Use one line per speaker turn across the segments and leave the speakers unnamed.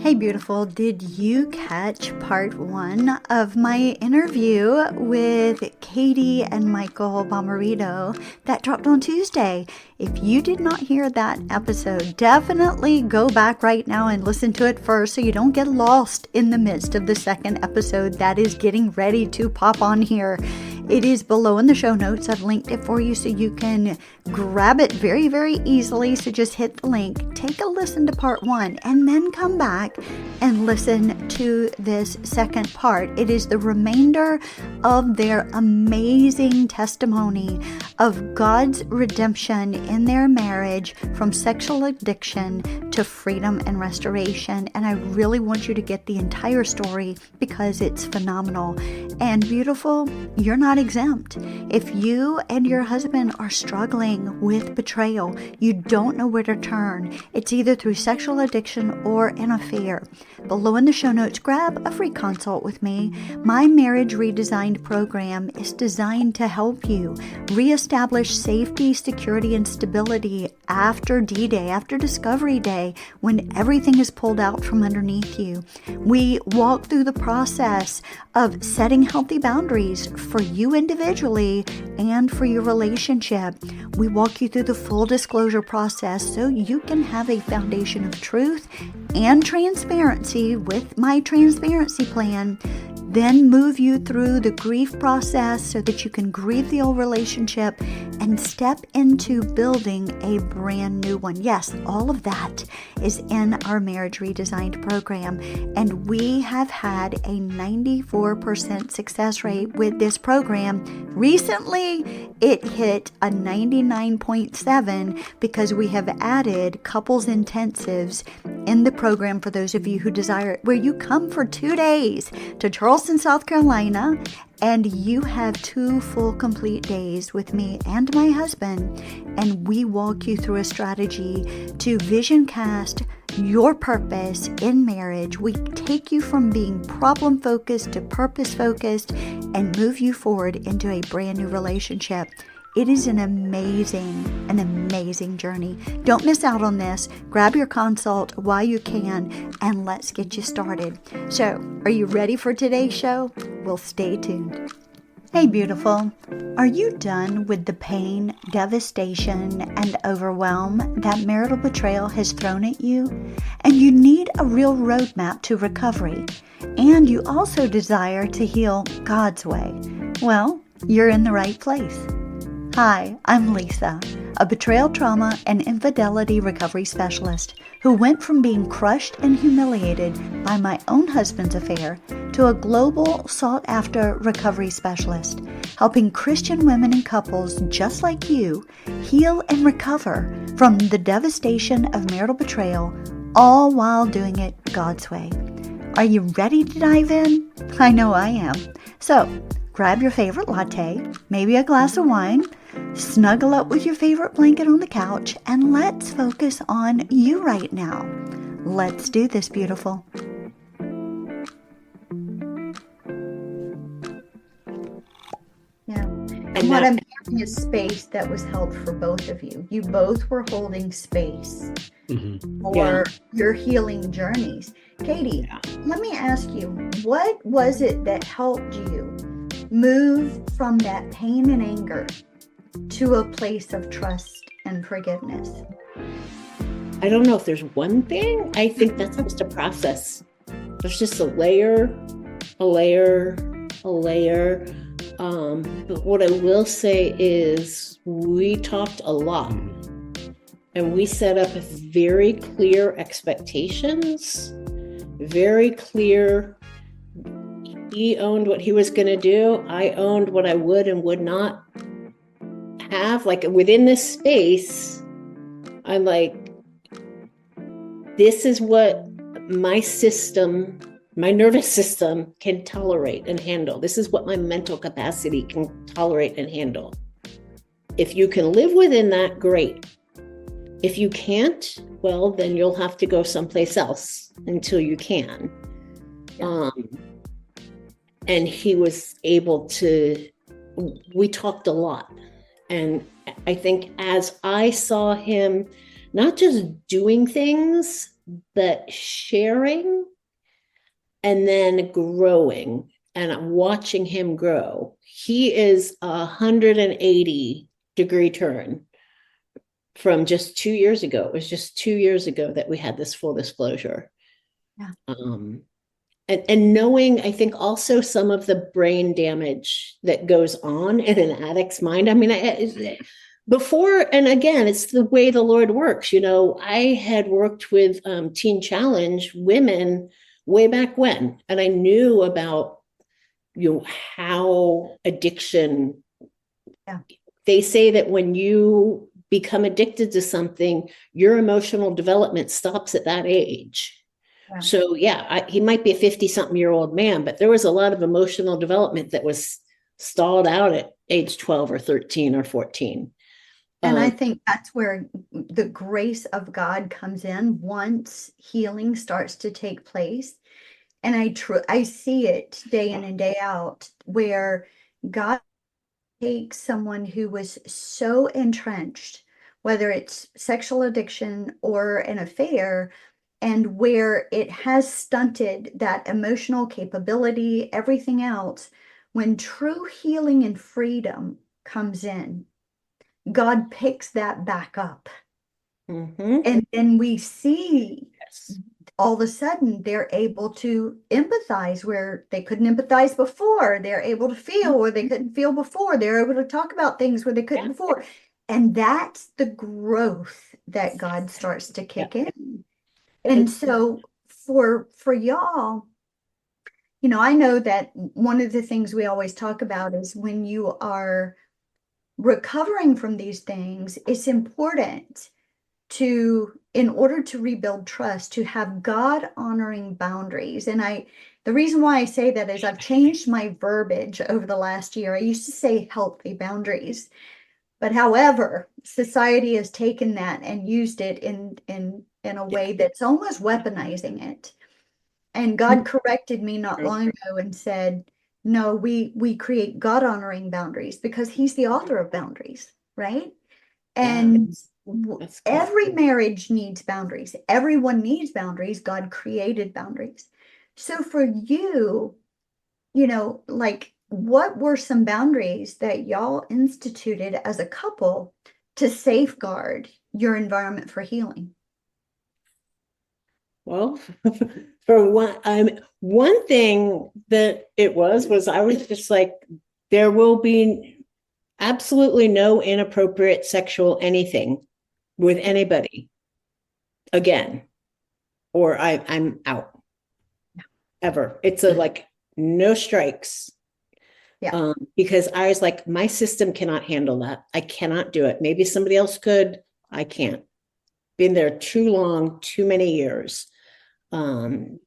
Hey, beautiful. Did you catch part one of my interview with Katie and Michael Bommarito that dropped on Tuesday? If you did not hear that episode, definitely go back right now and listen to it first so you don't get lost in the midst of the second episode that is getting ready to pop on here. It is below in the show notes. I've linked it for you so you can grab it very, very easily. So just hit the link, take a listen to part one, and then come back and listen to this second part. It is the remainder of their amazing testimony of God's redemption in their marriage from sexual addiction to freedom and restoration. And I really want you to get the entire story because it's phenomenal. And beautiful, you're not exempt. If you and your husband are struggling with betrayal, you don't know where to turn. It's either through sexual addiction or an affair. Below in the show notes, grab a free consult with me. My Marriage Redesigned program is designed to help you reestablish safety, security, and stability after D-Day, after Discovery Day, when everything is pulled out from underneath you. We walk through the process of setting healthy boundaries for you individually and for your relationship. We walk you through the full disclosure process so you can have a foundation of truth and transparency with my transparency plan, then move you through the grief process so that you can grieve the old relationship and step into building a brand new one. Yes, all of that is in our Marriage Redesigned program, and we have had a 94% success rate with this program. Recently, it hit a 99.7 because we have added couples intensives in the program for those of you who desire it, where you come for 2 days to Charleston, South Carolina, and you have 2 full complete days with me and my husband, and we walk you through a strategy to vision cast your purpose in marriage. We take you from being problem focused to purpose focused and move you forward into a brand new relationship. It is an amazing journey. Don't miss out on this. Grab your consult while you can, and let's get you started. So, are you ready for today's show? Well, stay tuned. Hey, beautiful. Are you done with the pain, devastation, and overwhelm that marital betrayal has thrown at you? And you need a real roadmap to recovery. And you also desire to heal God's way. Well, you're in the right place. Hi, I'm Lisa, a betrayal, trauma, and infidelity recovery specialist who went from being crushed and humiliated by my own husband's affair to a global sought-after recovery specialist, helping Christian women and couples just like you heal and recover from the devastation of marital betrayal, all while doing it God's way. Are you ready to dive in? I know I am. So, grab your favorite latte, maybe a glass of wine, snuggle up with your favorite blanket on the couch, and let's focus on you right now. Let's do this, beautiful. Yeah. And what I'm hearing is space that was held for both of you. You both were holding space for your healing journeys. Katie, let me ask you, what was it that helped you move from that pain and anger to a place of trust and forgiveness?
I don't know if there's one thing. I think that's just a process. There's just a layer. But what I will say is we talked a lot, and we set up very clear expectations, very clear. He owned what he was going to do. I owned what I would and would not have. Like, within this space, I'm like, this is what my system, my nervous system can tolerate and handle. This is what my mental capacity can tolerate and handle. If you can live within that, great. If you can't, well, then you'll have to go someplace else until you can. And he was able to, we talked a lot. And I think as I saw him not just doing things, but sharing and then growing and watching him grow. He is 180-degree turn from just 2 years ago. It was just 2 years ago that we had this full disclosure.
Yeah.
And knowing, I think, also some of the brain damage that goes on in an addict's mind. I mean, before, and again, it's the way the Lord works. I had worked with Teen Challenge women way back when, and I knew about, how addiction.
Yeah.
They say that when you become addicted to something, your emotional development stops at that age. Yeah. So he might be a 50-something-year-old man, but there was a lot of emotional development that was stalled out at age 12 or 13 or 14.
And I think that's where the grace of God comes in once healing starts to take place. And I see it day in and day out, where God takes someone who was so entrenched, whether it's sexual addiction or an affair, and where it has stunted that emotional capability, everything else. When true healing and freedom comes in, God picks that back up.
Mm-hmm.
And then we see all of a sudden they're able to empathize where they couldn't empathize before. They're able to feel where they couldn't feel before. They're able to talk about things where they couldn't before. And that's the growth that God starts to kick in. And so for y'all, I know that one of the things we always talk about is when you are recovering from these things, it's important in order to rebuild trust, to have God honoring boundaries. And the reason why I say that is I've changed my verbiage over the last year. I used to say healthy boundaries, but however, society has taken that and used it in a way that's almost weaponizing it. And God corrected me not long ago and said, no, we create God honoring boundaries because he's the author of boundaries, right? And every marriage needs boundaries. Everyone needs boundaries. God created boundaries. So for you, like, what were some boundaries that y'all instituted as a couple to safeguard your environment for healing?
Well, for one thing that it was I was just like, there will be absolutely no inappropriate sexual anything with anybody again, or I'm out. Ever. It's like no strikes.
Yeah.
Because I was like, my system cannot handle that. I cannot do it. Maybe somebody else could. I can't. Been there too long, too many years. And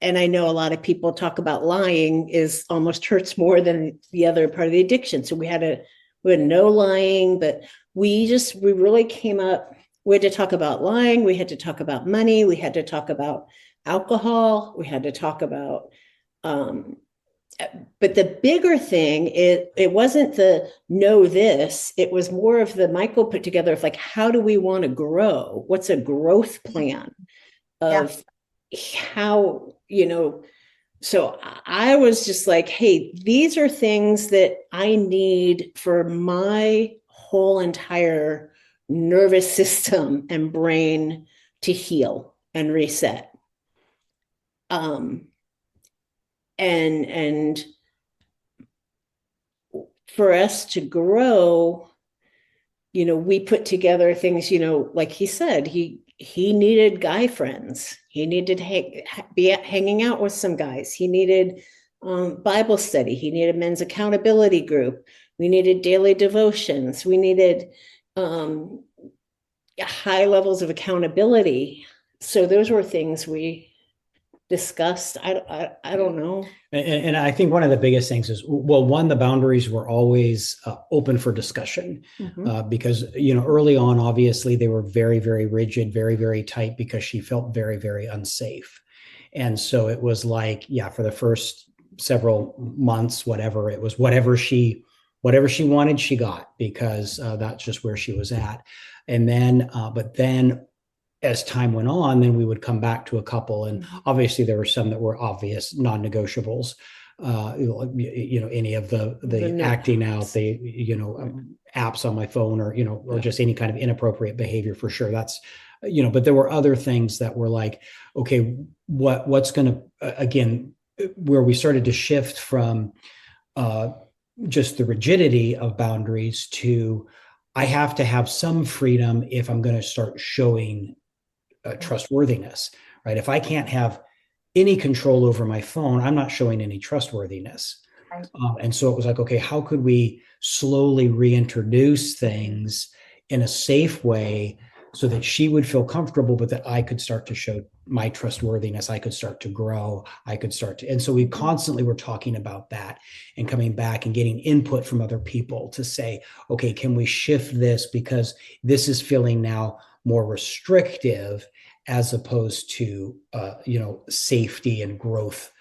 I know a lot of people talk about lying is almost hurts more than the other part of the addiction. So we had no lying, but we really came up. We had to talk about lying. We had to talk about money. We had to talk about alcohol. We had to talk about, but the bigger thing, it wasn't the know this, it was more of the Michael put together of like, how do we want to grow? What's a growth plan of how, so I was just like, hey, these are things that I need for my whole entire nervous system and brain to heal and reset. And for us to grow, we put together things, like he said, he needed guy friends. He needed to be hanging out with some guys. He needed Bible study. He needed men's accountability group. We needed daily devotions. We needed high levels of accountability. So those were things we discussed. I don't know.
And I think one of the biggest things is, well, one, the boundaries were always open for discussion, because, early on, obviously, they were very, very rigid, very, very tight, because she felt very, very unsafe. And so it was like, for the first several months, whatever, it was whatever she wanted, she got, because that's just where she was at. And then, but then as time went on, then we would come back to a couple. And obviously there were some that were obvious non-negotiables. Any of the acting out, apps on my phone, or just any kind of inappropriate behavior, for sure. That's, but there were other things that were like, okay, what's going to, again, where we started to shift from just the rigidity of boundaries to, I have to have some freedom if I'm going to start showing trustworthiness, right? If I can't have any control over my phone, I'm not showing any trustworthiness.
Right.
And so it was like, okay, how could we slowly reintroduce things in a safe way so that she would feel comfortable, but that I could start to show my trustworthiness. I could start to grow. And so we constantly were talking about that and coming back and getting input from other people to say, okay, can we shift this? Because this is feeling now more restrictive as opposed to, safety and growth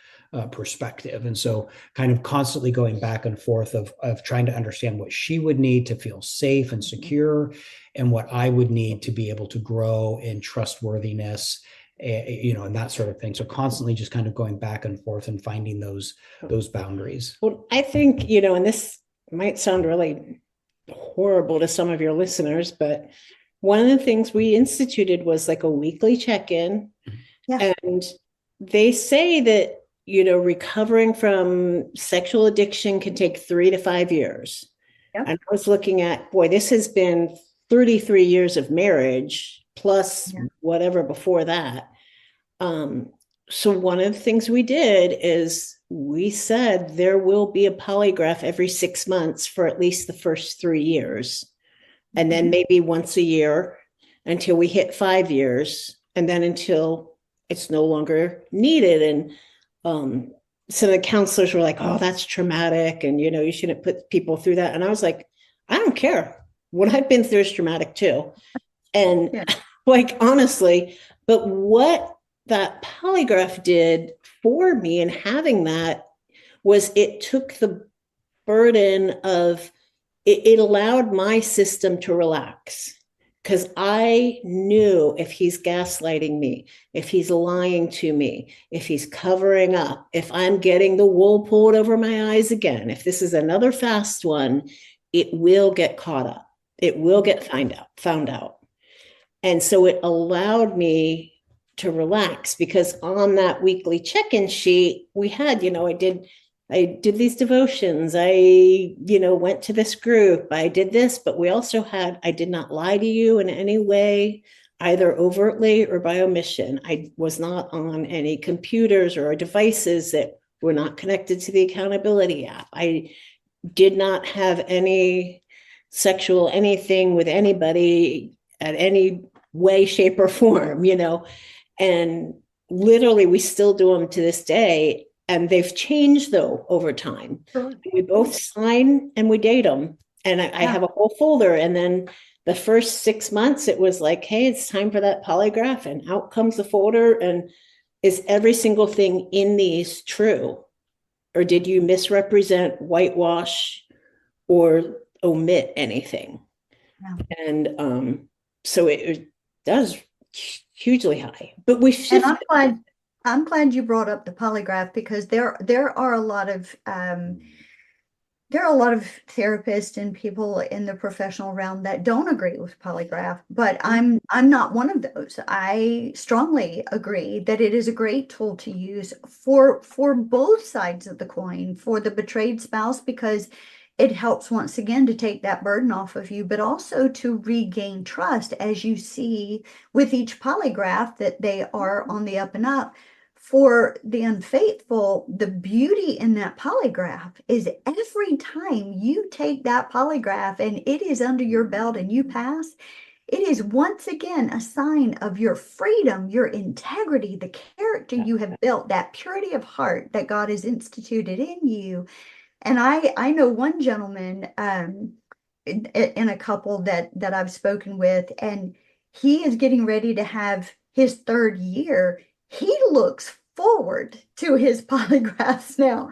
perspective. And so kind of constantly going back and forth of trying to understand what she would need to feel safe and secure, and what I would need to be able to grow in trustworthiness, and that sort of thing. So constantly just kind of going back and forth and finding those boundaries.
Well, I think, and this might sound really horrible to some of your listeners, but one of the things we instituted was like a weekly check-in.
Yeah.
And they say that, recovering from sexual addiction can take 3 to 5 years.
Yeah.
And I was looking at, boy, this has been 33 years of marriage plus whatever before that. So one of the things we did is we said there will be a polygraph every 6 months for at least the first 3 years. And then maybe once a year until we hit 5 years, and then until it's no longer needed. And so the counselors were like, oh, that's traumatic. And, you shouldn't put people through that. And I was like, I don't care. What I've been through is traumatic too. And honestly, but what that polygraph did for me and having that was it took the burden of, it allowed my system to relax. Because I knew if he's gaslighting me, if he's lying to me, if he's covering up, if I'm getting the wool pulled over my eyes again, if this is another fast one, it will get caught up. It will get found out. And so it allowed me to relax, because on that weekly check-in sheet, we had, I did these devotions. I, went to this group. I did this, but we also had, I did not lie to you in any way, either overtly or by omission. I was not on any computers or devices that were not connected to the accountability app. I did not have any sexual anything with anybody at any way, shape, or form, and literally we still do them to this day. And they've changed, though, over time. Sure. We both sign and we date them. And I have a whole folder. And then the first 6 months, it was like, hey, it's time for that polygraph. And out comes the folder. And is every single thing in these true? Or did you misrepresent, whitewash, or omit anything? Yeah. And so it does hugely high. But we shifted.
And I'm glad you brought up the polygraph, because there are a lot of therapists and people in the professional realm that don't agree with polygraph, but I'm not one of those. I strongly agree that it is a great tool to use for both sides of the coin, for the betrayed spouse, because it helps once again to take that burden off of you, but also to regain trust, as you see with each polygraph that they are on the up and up. For the unfaithful, the beauty in that polygraph is every time you take that polygraph and it is under your belt and you pass, it is once again a sign of your freedom, your integrity, the character you have built, that purity of heart that God has instituted in you. And I know one gentleman in a couple that I've spoken with, and he is getting ready to have his 3rd year. He looks forward to his polygraphs now,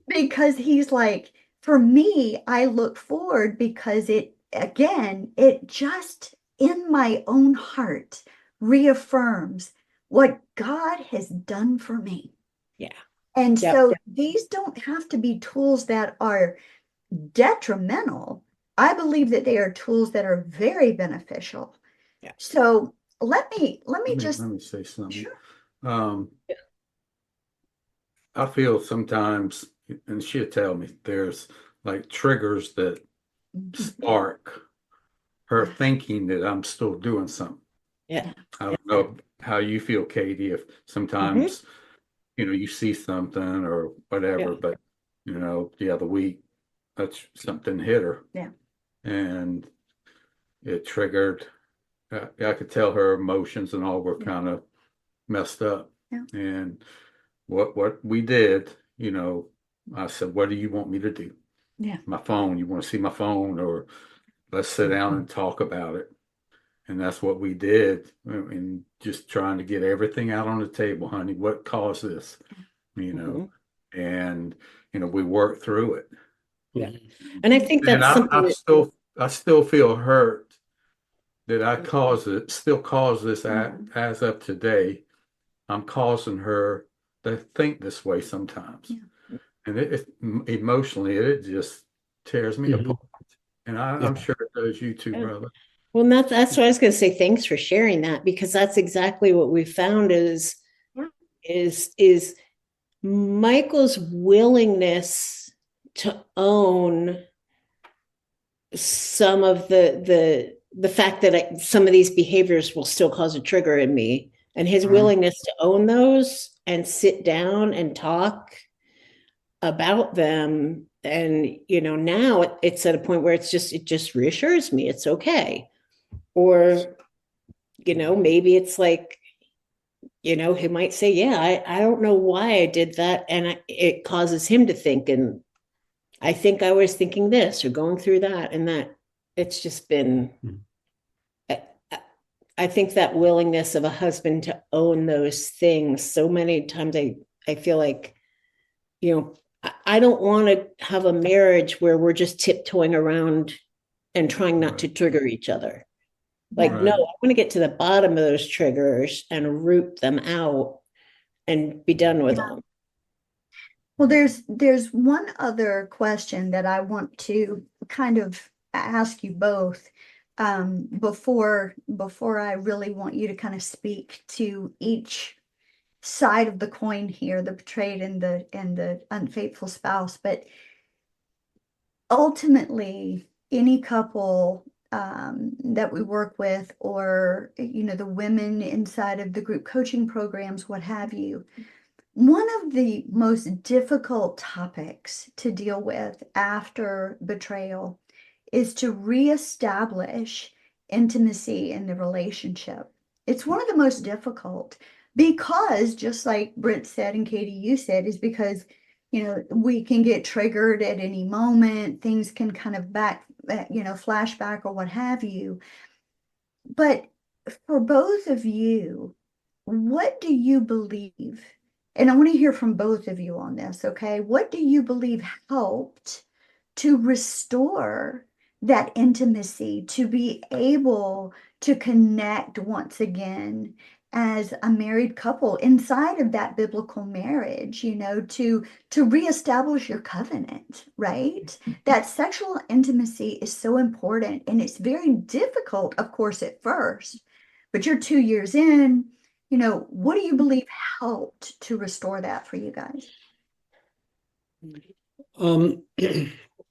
because he's like, for me, I look forward because it just in my own heart reaffirms what God has done for me.
Yeah.
And
Yep.
so these don't have to be tools that are detrimental. I believe that they are tools that are very beneficial.
Yeah.
So let me just
let me say something.
Sure.
I feel sometimes, and she'll tell me, there's like triggers that spark her
Yeah.
thinking that I'm still doing something.
Yeah.
I don't know how you feel, Katie, if sometimes, you see something or whatever,
Yeah.
but, the other week, that's something hit her.
Yeah.
And it triggered, I could tell her emotions and all were kind of messed up.
Yeah.
And what we did, I said, what do you want me to do?
Yeah.
My phone, you want to see my phone, or let's sit down and talk about it. And that's what we did, and just trying to get everything out on the table, honey. What caused this? And we worked through it.
Yeah.
And I think
And
that's something
I still feel hurt that I still cause this as of today. I'm causing her to think this way sometimes.
Yeah.
And emotionally, it just tears me apart. And I'm sure it does you too, brother.
Well, that's what I was going to say. Thanks for sharing that, because that's exactly what we found is Michael's willingness to own some of the fact that some of these behaviors will still cause a trigger in me, and his willingness to own those and sit down and talk about them. And now it's at a point where it just reassures me it's okay. Or maybe it's like, he might say, yeah, I don't know why I did that, and it causes him to think, and I think I was thinking this or going through that, and that it's just been I think that willingness of a husband to own those things. So many times I feel like, I don't want to have a marriage where we're just tiptoeing around and trying not to trigger each other. Like, no, I want to get to the bottom of those triggers and root them out and be done with them.
Well, there's one other question that I want to kind of ask you both before I really want you to kind of speak to each side of the coin here, the betrayed and the unfaithful spouse. But ultimately, any couple that we work with, or the women inside of the group coaching programs, what have you, one of the most difficult topics to deal with after betrayal is to reestablish intimacy in the relationship. It's one of the most difficult, because just like Britt said and Katie, you said, is because we can get triggered at any moment. Things can kind of flashback or what have you. But for both of you, what do you believe? And I want to hear from both of you on this, okay? What do you believe helped to restore that intimacy, to be able to connect once again as a married couple inside of that biblical marriage, to reestablish your covenant, right? That sexual intimacy is so important, and it's very difficult, of course, at first, but you're 2 years in. What do you believe helped to restore that for you guys?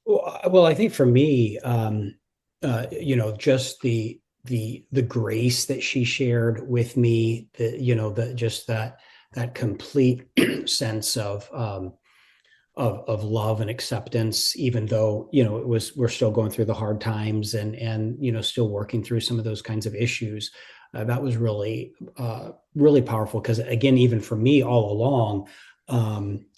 Well, I think for me, just the grace that she shared with me, that complete sense of love and acceptance, even though we're still going through the hard times and still working through some of those kinds of issues. That was really really powerful, because again, even for me all along,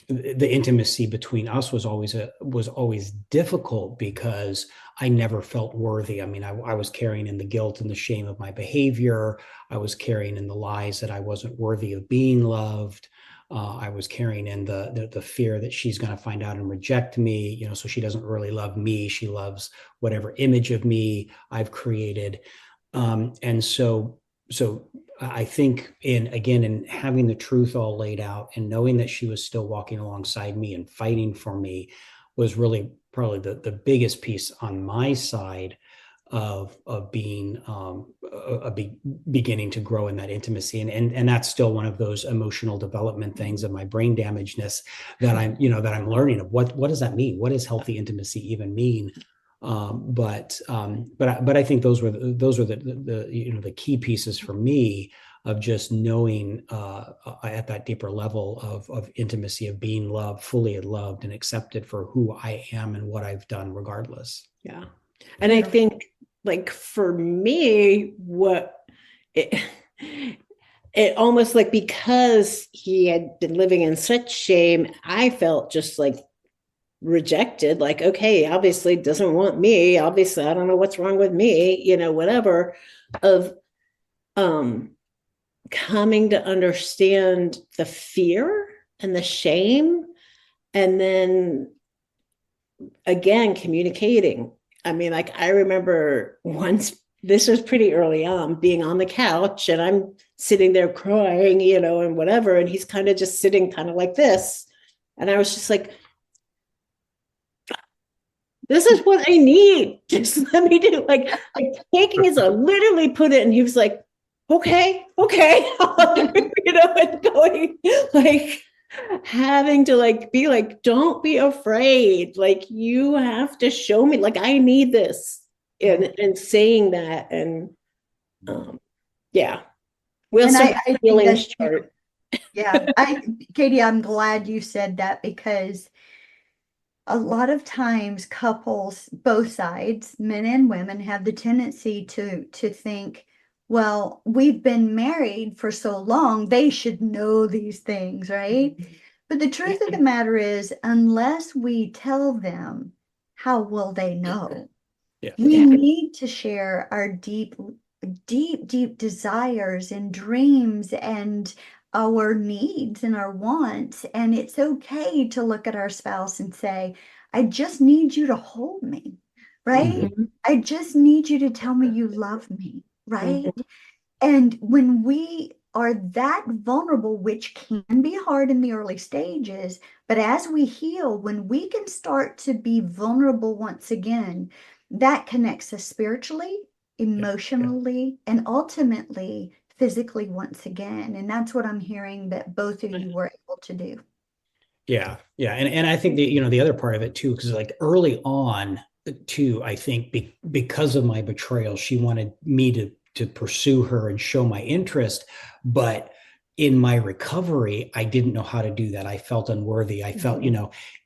the intimacy between us was always difficult, because I never felt worthy. I mean, I was carrying in the guilt and the shame of my behavior. I was carrying in the lies that I wasn't worthy of being loved. I was carrying in the fear that she's going to find out and reject me, so she doesn't really love me. She loves whatever image of me I've created. And so so I think in having the truth all laid out and knowing that she was still walking alongside me and fighting for me was really probably the biggest piece on my side of being beginning to grow in that intimacy, and that's still one of those emotional development things of my brain damagedness that I'm learning of what does that mean? What does healthy intimacy even mean? But I think those were the key pieces for me of just knowing at that deeper level of intimacy, of being loved, fully loved and accepted for who I am and what I've done regardless.
Yeah. And I think, like, for me, it almost like, because he had been living in such shame, I felt just like rejected, like, okay, obviously doesn't want me, obviously I don't know what's wrong with me, whatever, of coming to understand the fear and the shame, and then again communicating. I mean, like, I remember once, this was pretty early on, being on the couch and I'm sitting there crying, and whatever, and he's kind of just sitting kind of like this, and I was just like, this is what I need. Just let me do, like taking his, literally put it, and he was like, okay, and going, like, having to like be like, don't be afraid. Like, you have to show me, like, I need this. And saying that, and yeah. We'll
And
start
I think
feelings
that's,
chart.
yeah, Katie, I'm glad you said that, because a lot of times couples, both sides, men and women, have the tendency to think, well, we've been married for so long, they should know these things, right? But the truth of the matter is, unless we tell them, how will they know?
Yeah.
We need to share our deep, deep desires and dreams and our needs and our wants. And it's okay to look at our spouse and say, I just need you to hold me, right?
Mm-hmm.
I just need you to tell me you love me, right?
Mm-hmm.
And when we are that vulnerable, which can be hard in the early stages, but as we heal, when we can start to be vulnerable once again, that connects us spiritually, emotionally, and ultimately physically once again. And that's what I'm hearing that both of you were able to do.
Yeah. And I think the other part of it too, because like early on too, I think because of my betrayal, she wanted me to pursue her and show my interest, but in my recovery, I didn't know how to do that. I felt unworthy. I felt,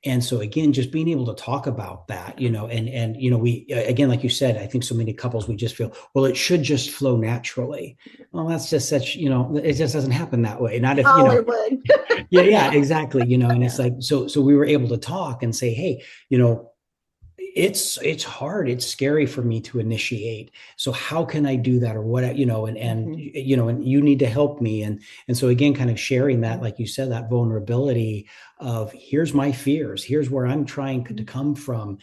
and so again, just being able to talk about that, and we, again, like you said, I think so many couples, we just feel, well, it should just flow naturally. Well, that's just such, it just doesn't happen that way. Not if,
It would.
yeah, exactly. And it's like, so we were able to talk and say, hey, it's hard, it's scary for me to initiate, so how can I do that, or what, and and you need to help me, and so again, kind of sharing that, like you said, that vulnerability of, here's my fears, here's where I'm trying to come from,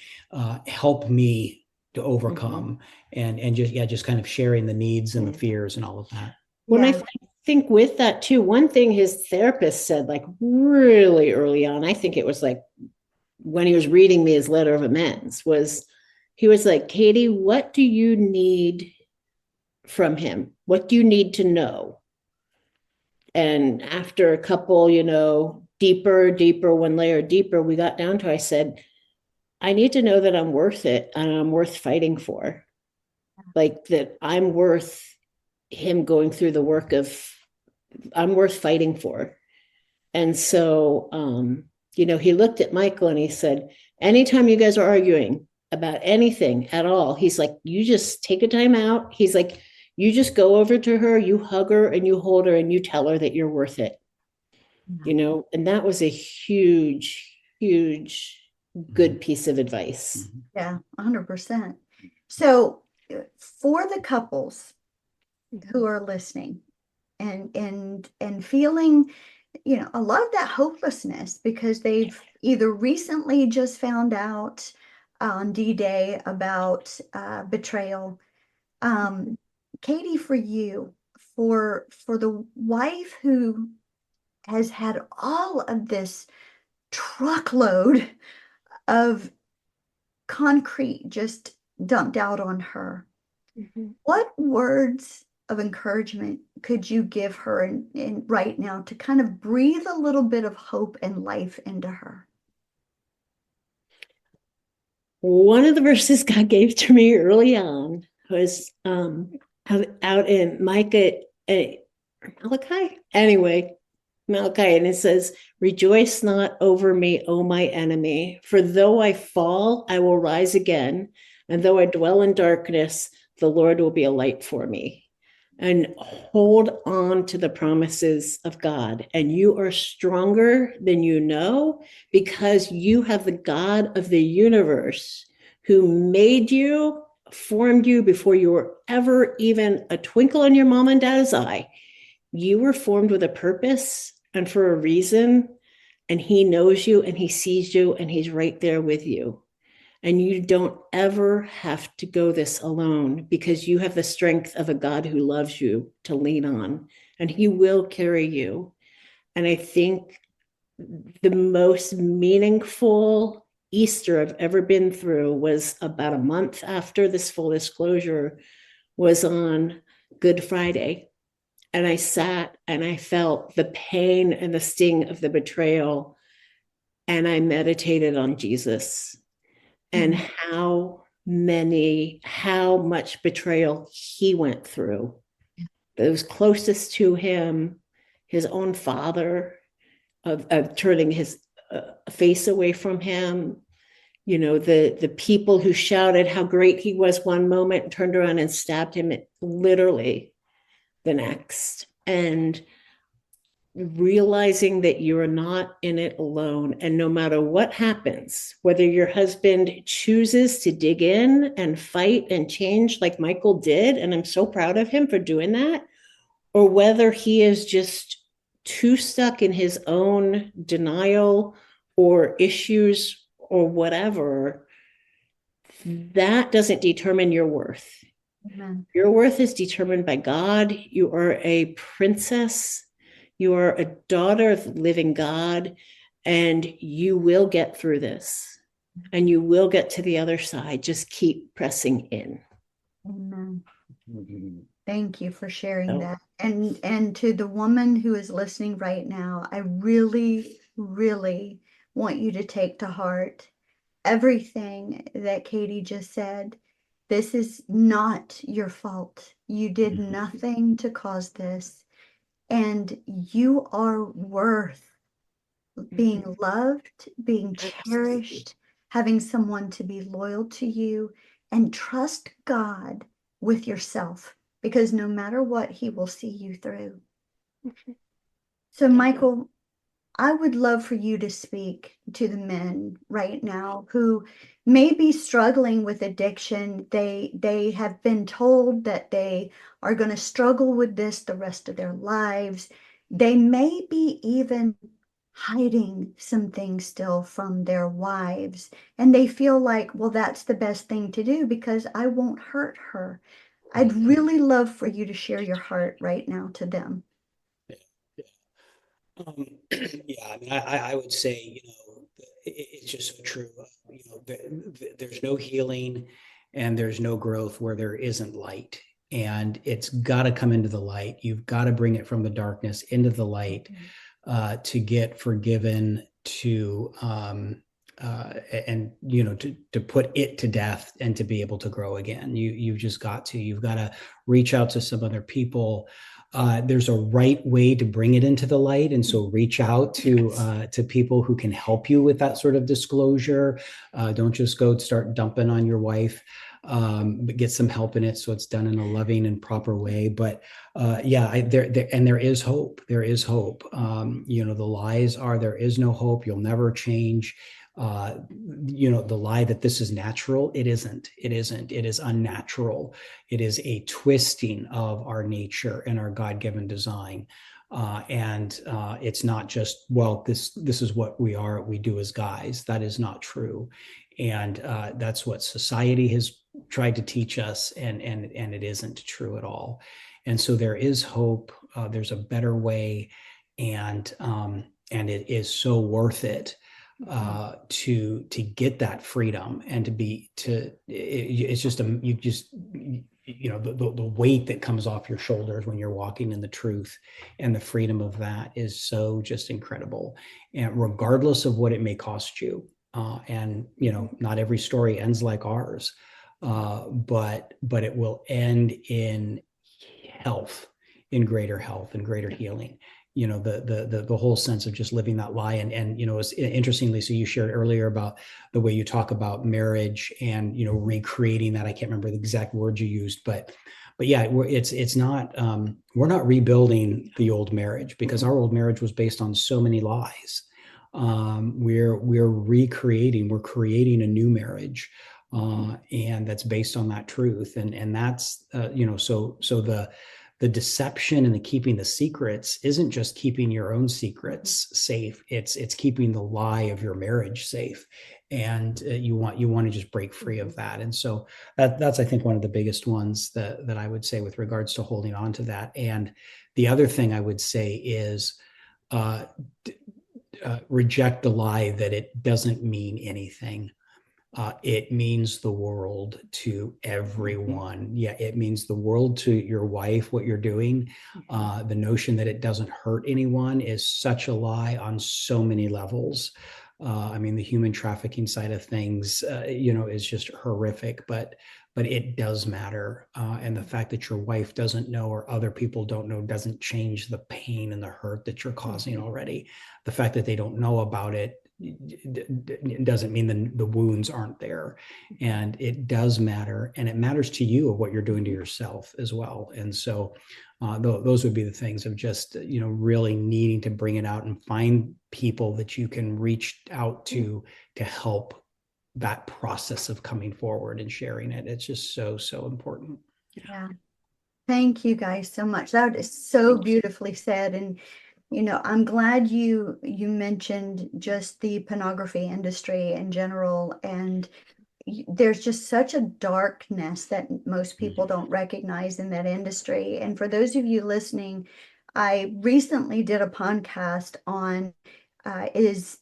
help me to overcome, and just kind of sharing the needs and the fears and all of that.
When I think with that too, one thing his therapist said, like really early on, I think it was like when he was reading me his letter of amends, was he was like, Katie, what do you need from him? What do you need to know? And after a couple, deeper, one layer deeper, we got down to, I said, I need to know that I'm worth it and I'm worth fighting for. Like, that I'm worth him going through the work of, I'm worth fighting for. And so, he looked at Michael and he said, anytime you guys are arguing about anything at all, he's like, you just take a time out. He's like, you just go over to her, you hug her and you hold her and you tell her that you're worth it. And that was a huge, huge, good piece of advice.
Yeah, 100%. So for the couples who are listening and feeling, a lot of that hopelessness because they've either recently just found out on D-Day about betrayal. Katie, for you, for the wife who has had all of this truckload of concrete just dumped out on her. What words of encouragement could you give her in right now to kind of breathe a little bit of hope and life into her?
One of the verses God gave to me early on was out in Malachi, anyway, Malachi, and it says, "Rejoice not over me, O my enemy, for though I fall, I will rise again, and though I dwell in darkness, the Lord will be a light for me." And hold on to the promises of God. And you are stronger than you know, because you have the God of the universe who made you, formed you before you were ever even a twinkle in your mom and dad's eye. You were formed with a purpose and for a reason, and he knows you and he sees you and he's right there with you. And you don't ever have to go this alone, because you have the strength of a God who loves you to lean on, and he will carry you. And I think the most meaningful Easter I've ever been through was about a month after this full disclosure, was on Good Friday. And I sat and I felt the pain and the sting of the betrayal. And I meditated on Jesus and how much betrayal he went through. Those closest to him, his own father, of turning his face away from him, the people who shouted how great he was one moment and turned around and stabbed him literally the next. And realizing that you're not in it alone, and no matter what happens, whether your husband chooses to dig in and fight and change like Michael did, and I'm so proud of him for doing that, or whether he is just too stuck in his own denial or issues or whatever, that doesn't determine your worth. Amen. Your worth is determined by God. You are a princess. You are a daughter of the living God, and you will get through this, and you will get to the other side. Just keep pressing in.
Amen. Thank you for sharing that. And to the woman who is listening right now, I really, really want you to take to heart everything that Katie just said. This is not your fault. You did nothing to cause this. And you are worth being loved, being cherished, having someone to be loyal to you, and trust God with yourself, because no matter what, he will see you through. So, Michael, I would love for you to speak to the men right now who may be struggling with addiction. They have been told that they are going to struggle with this the rest of their lives. They may be even hiding some things still from their wives, and they feel like, well, that's the best thing to do because I won't hurt her. I'd really love for you to share your heart right now to them.
Yeah, I mean, I would say, it's just so true. There's no healing and there's no growth where there isn't light. And it's got to come into the light. You've got to bring it from the darkness into the light to get forgiven, to put it to death and to be able to grow again. You've got to reach out to some other people. There's a right way to bring it into the light. And so reach out to people who can help you with that sort of disclosure. Don't just go start dumping on your wife, but get some help in it so it's done in a loving and proper way. But there is hope. There is hope. The lies are there is no hope. You'll never change. The lie that this is natural, it isn't. It is unnatural. It is a twisting of our nature and our God-given design. And it's not just, well, this is what we do as guys. That is not true. And that's what society has tried to teach us, and it isn't true at all. And so there is hope. There's a better way, and it is so worth it to get that freedom and it's just the weight that comes off your shoulders when you're walking in the truth, and the freedom of that is so just incredible. And regardless of what it may cost you, and not every story ends like ours, but it will end in health, in greater health and greater healing. The whole sense of just living that lie. And it's interestingly, so you shared earlier about the way you talk about marriage and recreating that. I can't remember the exact words you used, but yeah, it's not, we're not rebuilding the old marriage, because our old marriage was based on so many lies. We're creating a new marriage, and that's based on that truth. And that's so the deception and the keeping the secrets isn't just keeping your own secrets safe. It's keeping the lie of your marriage safe. And you want to just break free of that. And so that's, I think, one of the biggest ones that I would say with regards to holding on to that. And the other thing I would say is reject the lie that it doesn't mean anything. It means the world to everyone. Yeah, it means the world to your wife, what you're doing. The notion that it doesn't hurt anyone is such a lie on so many levels. The human trafficking side of things, is just horrific, but it does matter. And the fact that your wife doesn't know or other people don't know doesn't change the pain and the hurt that you're causing already. The fact that they don't know about it doesn't mean the wounds aren't there. And it does matter, and it matters to you of what you're doing to yourself as well. And so those would be the things of just really needing to bring it out and find people that you can reach out to help that process of coming forward and sharing it. It's just so important.
Yeah. Thank you guys so much. That is so beautifully said. And I'm glad you mentioned just the pornography industry in general. And there's just such a darkness that most people don't recognize in that industry. And for those of you listening, I recently did a podcast on is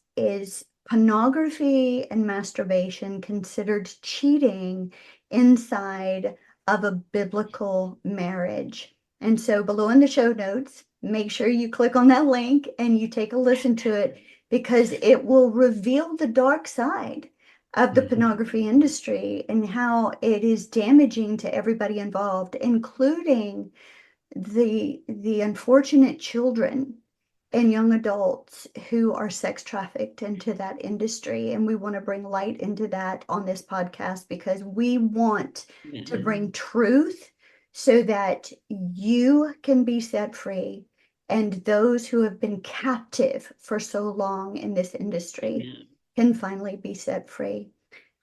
pornography and masturbation considered cheating inside of a biblical marriage? And so below in the show notes, make sure you click on that link and you take a listen to it, because it will reveal the dark side of the pornography industry and how it is damaging to everybody involved, including the unfortunate children and young adults who are sex trafficked into that industry. And we want to bring light into that on this podcast, because we want to bring truth so that you can be set free, and those who have been captive for so long in this industry can finally be set free.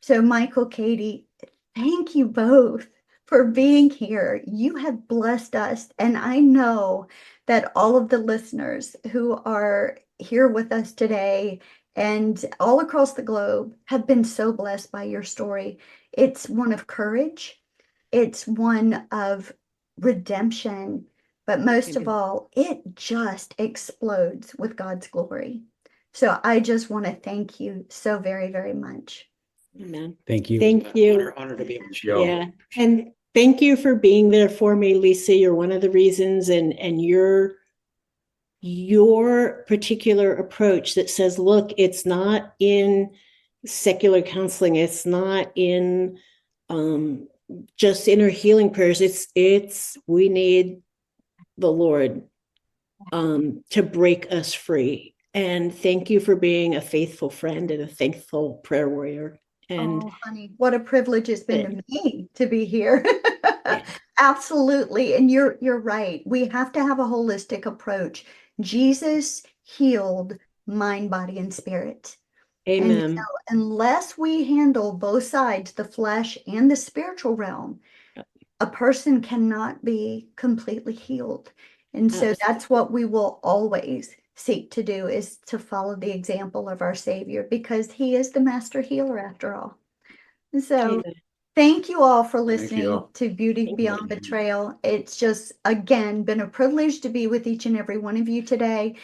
So Michael, Katie, thank you both for being here. You have blessed us, and I know that all of the listeners who are here with us today and all across the globe have been so blessed by your story. It's one of courage. It's one of redemption, but most of all, it just explodes with God's glory. So I just want to thank you so very, very much.
Amen.
Thank you.
Thank you.
Honor to be able to share.
Yeah. And thank you for being there for me, Lisa. You're one of the reasons, and your particular approach that says, look, it's not in secular counseling. It's not in just inner healing prayers. It's we need the Lord to break us free. And thank you for being a faithful friend and a faithful prayer warrior. And
honey, what a privilege it's been to me to be here. Absolutely. And you're right. We have to have a holistic approach. Jesus healed mind, body, and spirit.
Amen.
And so unless we handle both sides, the flesh and the spiritual realm, a person cannot be completely healed. And so that's what we will always seek to do, is to follow the example of our Savior, because he is the master healer after all. So Thank you all for
Thank
listening
you all.
to Beauty Beyond Betrayal. It's just, again, been a privilege to be with each and every one of you today.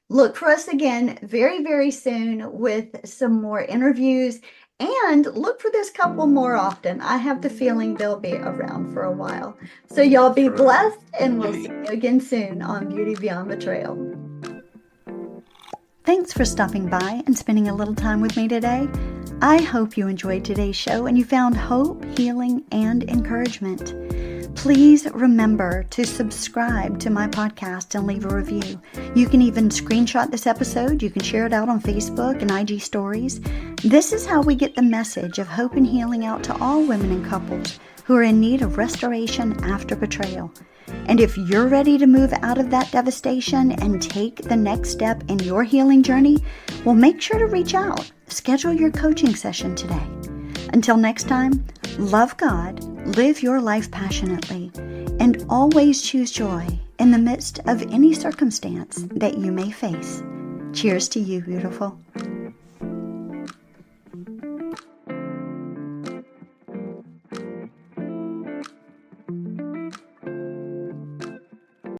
Look for us again very, very soon with some more interviews, and look for this couple more often. I have the feeling they'll be around for a while. So y'all be
That's right.
blessed, and we'll see you again soon on Beauty Beyond Betrayal. Thanks for stopping by and spending a little time with me today. I hope you enjoyed today's show and you found hope, healing, and encouragement. Please remember to subscribe to my podcast and leave a review. You can even screenshot this episode. You can share it out on Facebook and IG stories. This is how we get the message of hope and healing out to all women and couples who are in need of restoration after betrayal. And if you're ready to move out of that devastation and take the next step in your healing journey, well, make sure to reach out. Schedule your coaching session today. Until next time, love God, live your life passionately, and always choose joy in the midst of any circumstance that you may face. Cheers to you, beautiful.